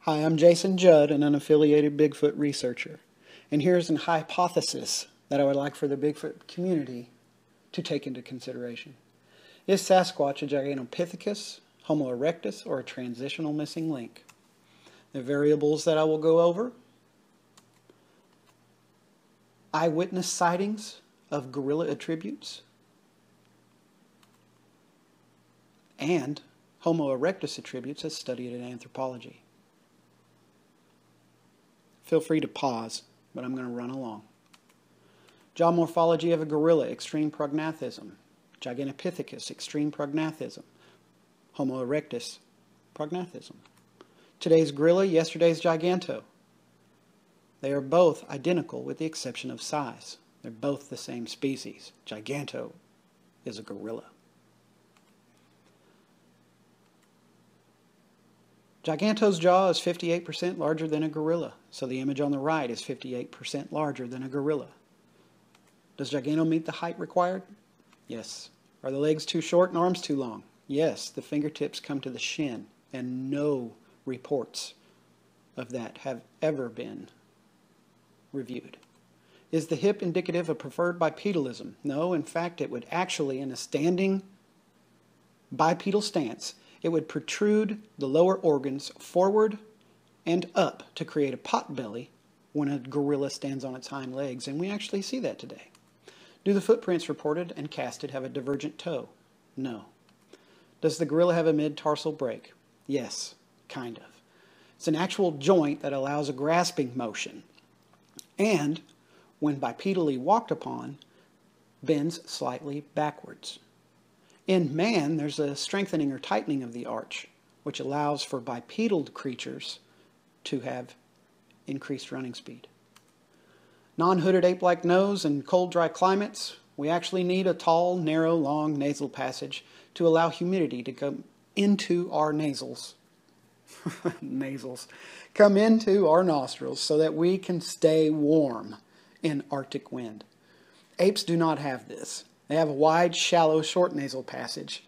Hi, I'm Jason Judd, an unaffiliated Bigfoot researcher, and here's an hypothesis that I would like for the Bigfoot community to take into consideration. Is Sasquatch a Gigantopithecus, Homo erectus, or a transitional missing link? The variables that I will go over: eyewitness sightings of gorilla attributes, and Homo erectus attributes as studied in anthropology. Feel free to pause, but I'm going to run along. Jaw morphology of a gorilla, extreme prognathism. Gigantopithecus, extreme prognathism. Homo erectus, prognathism. Today's gorilla, yesterday's giganto. They are both identical with the exception of size. They're both the same species. Giganto is a gorilla. Giganto's jaw is 58% larger than a gorilla, so the image on the right is 58% larger than a gorilla. Does Giganto meet the height required? Yes. Are the legs too short and arms too long? Yes. The fingertips come to the shin, and no reports of that have ever been reviewed. Is the hip indicative of preferred bipedalism? No. In fact, it would actually, in a standing bipedal stance, it would protrude the lower organs forward and up to create a pot belly when a gorilla stands on its hind legs, and we actually see that today. Do the footprints reported and casted have a divergent toe? No. Does the gorilla have a mid-tarsal break? Yes, kind of. It's an actual joint that allows a grasping motion, and when bipedally walked upon, bends slightly backwards. In man, there's a strengthening or tightening of the arch, which allows for bipedal creatures to have increased running speed. Non-hooded ape-like nose in cold, dry climates, we actually need a tall, narrow, long nasal passage to allow humidity to come into our nasals. Come into our nostrils so that we can stay warm in Arctic wind. Apes do not have this. They have a wide, shallow, short nasal passage,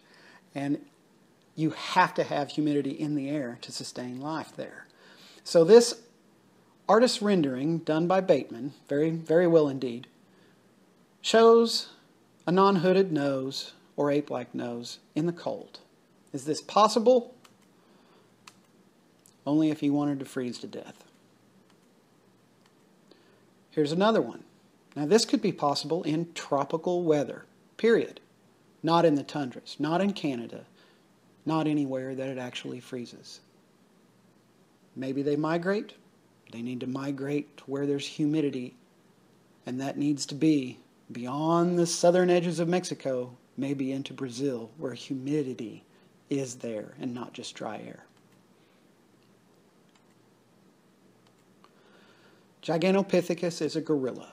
and you have to have humidity in the air to sustain life there. So this artist's rendering, done by Bateman, very, very well indeed, shows a non-hooded nose or ape-like nose in the cold. Is this possible? Only if he wanted to freeze to death. Here's another one. Now this could be possible in tropical weather. Period. Not in the tundras, not in Canada, not anywhere that it actually freezes. Maybe they migrate. They need to migrate to where there's humidity, and that needs to be beyond the southern edges of Mexico, maybe into Brazil, where humidity is there and not just dry air. Gigantopithecus is a gorilla.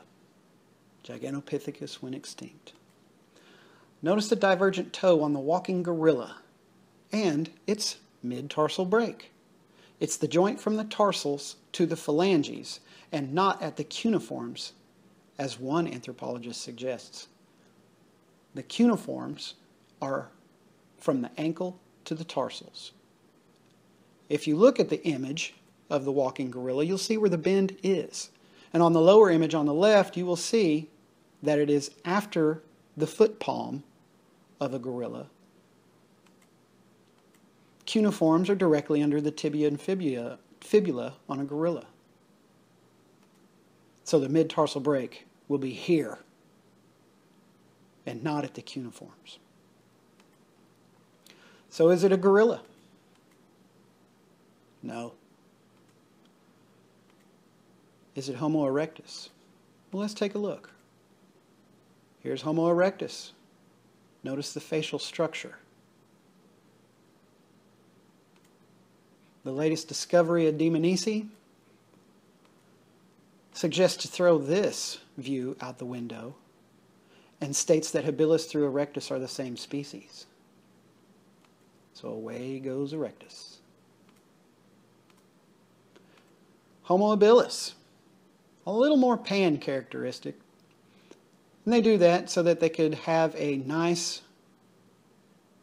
Gigantopithecus when extinct. Notice the divergent toe on the walking gorilla and its mid-tarsal break. It's the joint from the tarsals to the phalanges and not at the cuneiforms, as one anthropologist suggests. The cuneiforms are from the ankle to the tarsals. If you look at the image of the walking gorilla, you'll see where the bend is. And on the lower image on the left, you will see that it is after the foot palm of a gorilla. Cuneiforms are directly under the tibia and fibula on a gorilla. So the mid-tarsal break will be here and not at the cuneiforms. So is it a gorilla? No. Is it Homo erectus? Well, let's take a look. Here's Homo erectus. Notice the facial structure. The latest discovery of Demonisi suggests to throw this view out the window and states that habilis through erectus are the same species. So away goes erectus. Homo habilis, a little more pan characteristic. And they do that so that they could have a nice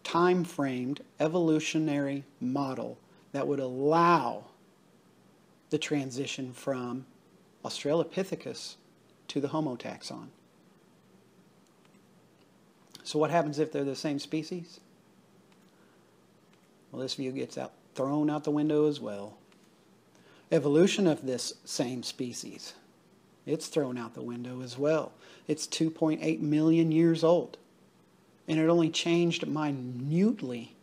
time-framed evolutionary model that would allow the transition from Australopithecus to the Homo taxon. So what happens if they're the same species? Well, this view gets thrown out the window as well. Evolution of this same species, it's thrown out the window as well. It's 2.8 million years old, and it only changed minutely,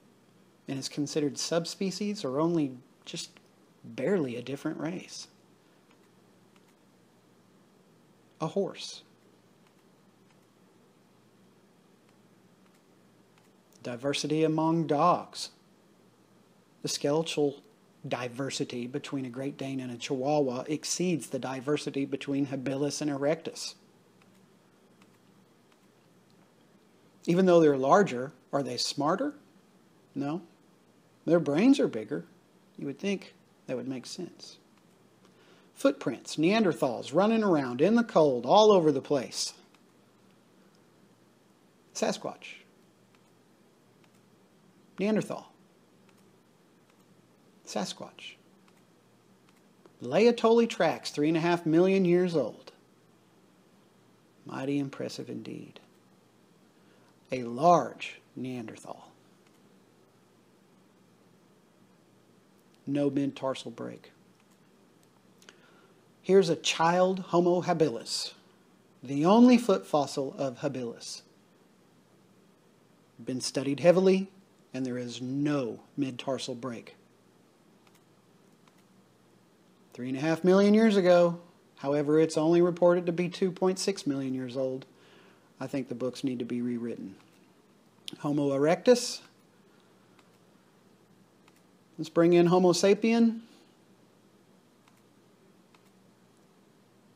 and is considered subspecies or only just barely a different race. A horse. Diversity among dogs. The skeletal diversity between a Great Dane and a Chihuahua exceeds the diversity between Habilis and Erectus. Even though they're larger, are they smarter? No. Their brains are bigger. You would think that would make sense. Footprints, Neanderthals running around in the cold all over the place. Sasquatch. Neanderthal. Sasquatch. Laetoli tracks, 3.5 million years old. Mighty impressive indeed. A large Neanderthal. No mid-tarsal break. Here's a child Homo habilis, the only foot fossil of habilis. Been studied heavily, and there is no mid-tarsal break. 3.5 million years ago. However, it's only reported to be 2.6 million years old. I think the books need to be rewritten. Homo erectus. Let's bring in Homo sapien.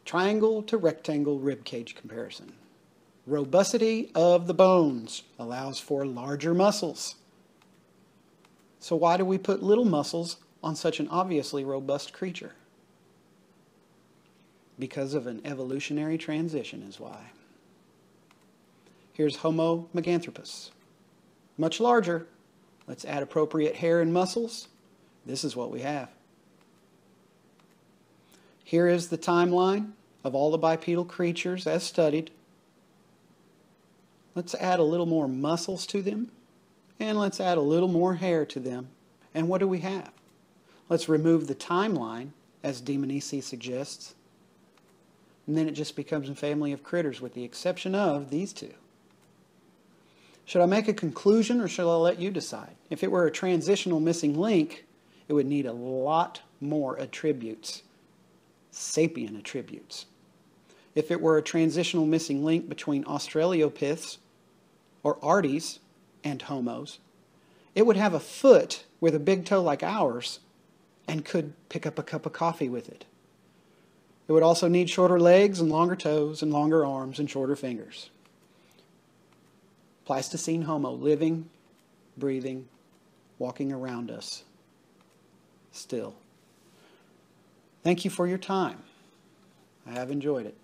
Triangle to rectangle rib cage comparison. Robustity of the bones allows for larger muscles. So why do we put little muscles on such an obviously robust creature? Because of an evolutionary transition is why. Here's Homo meganthropus. Much larger. Let's add appropriate hair and muscles. This is what we have. Here is the timeline of all the bipedal creatures as studied. Let's add a little more muscles to them, and let's add a little more hair to them. And what do we have? Let's remove the timeline, as Demonisi suggests, and then it just becomes a family of critters with the exception of these two. Should I make a conclusion or should I let you decide? If it were a transitional missing link, it would need a lot more attributes, sapien attributes. If it were a transitional missing link between Australopiths or Arties and Homos, it would have a foot with a big toe like ours and could pick up a cup of coffee with it. It would also need shorter legs and longer toes and longer arms and shorter fingers. Pleistocene Homo, living, breathing, walking around us still. Thank you for your time. I have enjoyed it.